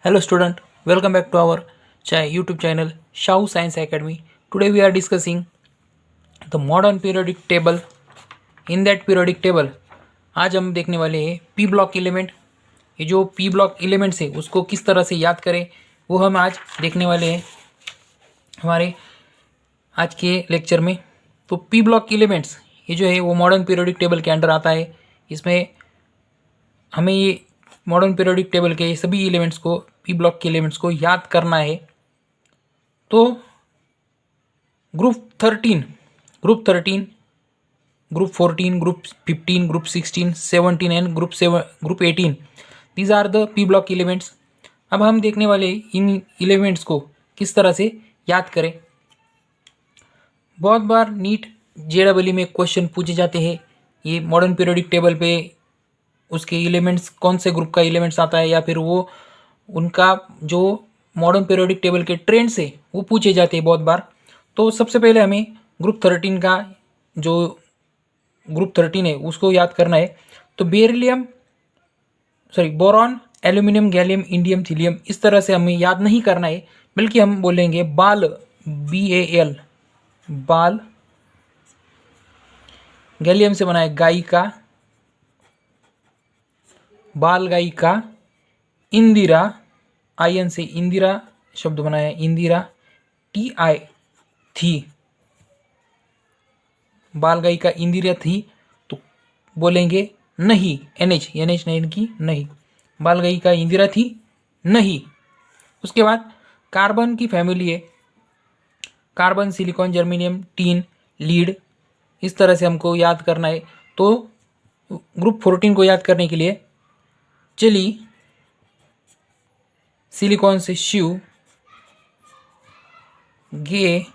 Hello student, welcome back to our YouTube channel Shao Science Academy. Today we are discussing the modern periodic table. In that periodic table आज हम देखने वाले हैं P block element. ये जो P block elements है उसको किस तरह से याद करें वो हम आज देखने वाले हैं हमारे आज के लेक्चर में। तो पी ब्लॉक एलिमेंट्स ये जो है वो मॉडर्न पीरियोडिक टेबल के अंडर आता है। इसमें हमें ये मॉडर्न पीरियोडिक टेबल के सभी एलिमेंट्स को पी ब्लॉक के एलिमेंट्स को याद करना है। तो group 13, group 13, group 14, group 15, group 16, 17 and group 18 these are the P block elements. अब हम देखने वाले इन एलिमेंट्स को किस तरह से याद करें। बहुत बार नीट जेडब्ल्यू में क्वेश्चन पूछे जाते हैं ये मॉडर्न पीरियोडिक टेबल पे उसके एलिमेंट्स कौन से ग्रुप का एलिमेंट्स आता है या फिर वो उनका जो मॉडर्न पीरियोडिक टेबल के ट्रेंड्स है वो पूछे जाते हैं बहुत बार। तो सबसे पहले हमें ग्रुप 13 का जो ग्रुप 13 है उसको याद करना है। तो बोरॉन, एल्यूमिनियम, गैलियम, इंडियम, थीलियम इस तरह से हमें याद नहीं करना है, बल्कि हम बोलेंगे बाल, BAL, बाल। गैलियम से बना है गाय का, बाल गाय का। इंदिरा, आयन से इंदिरा शब्द बनाया, इंदिरा। TI, थी, बाल गाय का इंदिरा थी। तो बोलेंगे नहीं, NH नहीं की नहीं, बाल गाय का इंदिरा थी नहीं। उसके बाद कार्बन की फैमिली है, carbon, silicon, germanium, tin, lead. इस तरह से हमको याद करना है। तो ग्रुप 14 को याद करने के लिए चलिए सिलिकॉन से शिव, गे,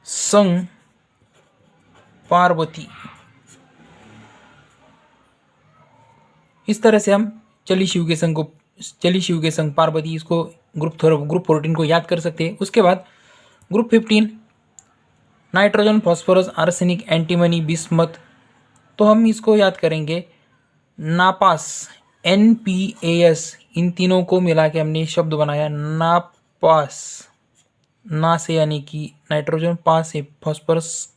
संग, पार्वती। इस तरह से हम चली शिव के संग पार्वती इसको ग्रुप 14 को याद कर सकते हैं। उसके बाद group 15 nitrogen, phosphorus, arsenic, antimony, bismuth. तो हम इसको याद करेंगे नापास, NPAS। इन तीनों को मिला के हमने शब्द बनाया नापास। ना से यानी कि नाइट्रोजन, पास से फॉस्फोरस,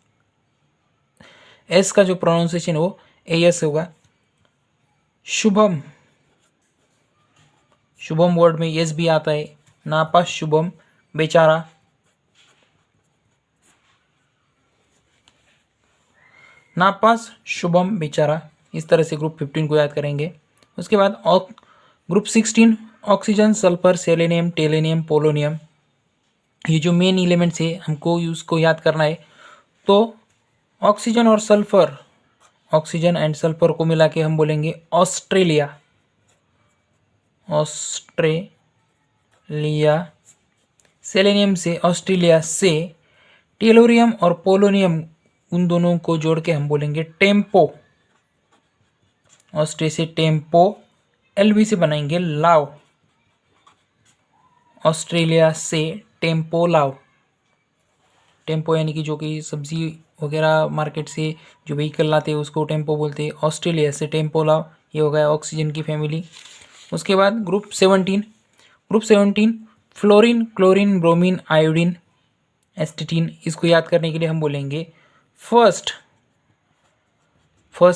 एस का जो प्रोनाउंसिएशन वो AS होगा। शुभम, शुभम वर्ड में एस भी आता है, नापास शुभम, बेचारा। नापास शुभम बेचारा। इस तरह से ग्रुप 15 को याद करेंगे। उसके बाद group 16 oxygen, sulphur, selenium, tellurium, polonium. ये जो मेन एलिमेंट्स है हमको उसको याद करना है। तो ऑक्सीजन और सल्फर, ऑक्सीजन एंड सल्फर को मिला के हम बोलेंगे ऑस्ट्रेलिया, ऑस्ट्रेलिया। सेलेनियम से, ऑस्ट्रेलिया से। टेलोरियम और पोलोनियम उन दोनों को जोड़ के हम बोलेंगे टेम्पो, ऑस्ट्रे से टेम्पो। LV से बनाएंगे लाव, ऑस्ट्रेलिया से टेम्पो लाव। टेम्पो यानी कि जो कि सब्जी वगैरह मार्केट से जो व्हीकल लाते हैं उसको टेम्पो बोलते हैं। ऑस्ट्रेलिया से टेम्पो लाव, ये हो गया ऑक्सीजन की फैमिली। उसके बाद group 17 fluorine, chlorine, bromine, iodine, astatine. इसको याद करने के लिए हम बोलेंगे फर्स्ट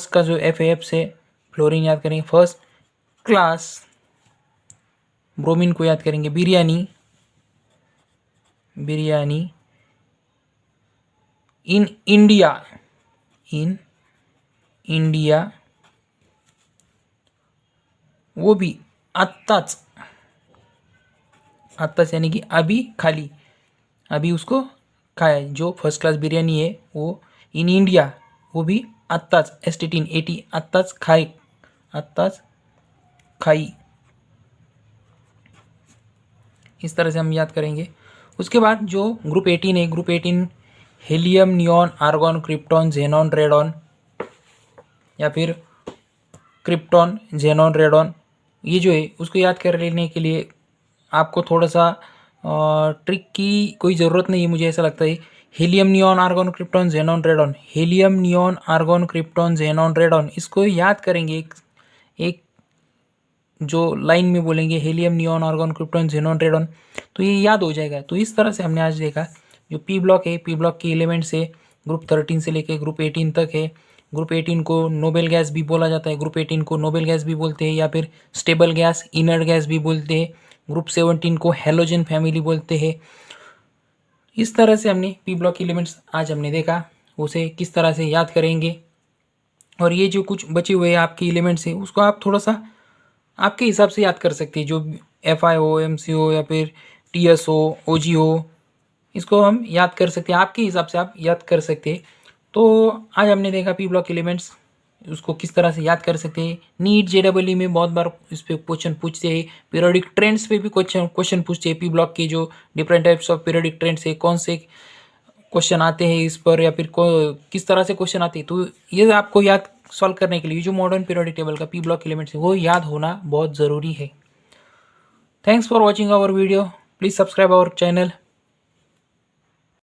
का जो FAF से फ्लोरीन याद करेंगे फर्स्ट क्लास। ब्रोमीन को याद करेंगे बिरयानी, इन इंडिया, वो भी आत्ताच यानी कि अभी, खाली अभी उसको खाया। जो फर्स्ट क्लास बिरयानी है वो इन इंडिया, वो भी आत्ताच, एस्टिटीन 80, आत्ताच खाई। इस तरह से हम याद करेंगे। उसके बाद जो ग्रुप 18 है, group 18 helium, neon, argon, krypton, xenon, radon, या फिर क्रिप्टॉन, जेनॉन, रेडॉन। ये जो है उसको याद कर लेने के लिए आपको थोड़ा सा ट्रिक की कोई ज़रूरत नहीं है, मुझे ऐसा लगता है। Helium, neon, argon, krypton, xenon, radon. Helium, neon, argon, krypton, xenon, radon. इसको याद करेंगे एक जो लाइन में बोलेंगे helium, neon, argon, krypton, xenon, radon, तो ये याद हो जाएगा। तो इस तरह से हमने आज देखा जो पी ब्लॉक है, पी ब्लॉक के एलिमेंट्स है ग्रुप 13 से लेके ग्रुप 18 तक है। ग्रुप 18 को नोबेल गैस भी बोला जाता है, ग्रुप 18 को नोबेल गैस भी बोलते हैं या फिर स्टेबल गैस, इनर्ट गैस भी बोलते हैं। ग्रुप 17 को हेलोजन फैमिली बोलते हैं। इस तरह से हमने पी ब्लॉक एलिमेंट्स आज हमने देखा, उसे किस तरह से याद करेंगे। और ये जो कुछ बचे हुए आपके एलिमेंट्स है उसको आप थोड़ा सा आपके हिसाब से याद कर सकते हैं, जो FIO, MCO या फिर TSO, OGO, इसको हम याद कर सकते हैं, आपके हिसाब से आप याद कर सकते हैं। तो आज हमने देखा पी ब्लॉक एलिमेंट्स, उसको किस तरह से याद कर सकते हैं। नीट JEE में बहुत बार इस पे क्वेश्चन पूछते हैं, पीरियोडिक ट्रेंड्स पे भी क्वेश्चन पूछते हैं। पी ब्लॉक के जो different types of periodic trends है, कौन से क्वेश्चन आते हैं इस पर, या फिर किस तरह से क्वेश्चन आते हैं, तो ये आपको याद सॉल्व करने के लिए जो मॉडर्न पीरियोडिक टेबल का पी ब्लॉक एलिमेंट्स है वो याद होना बहुत ज़रूरी है। Thanks for watching our video, please subscribe our channel.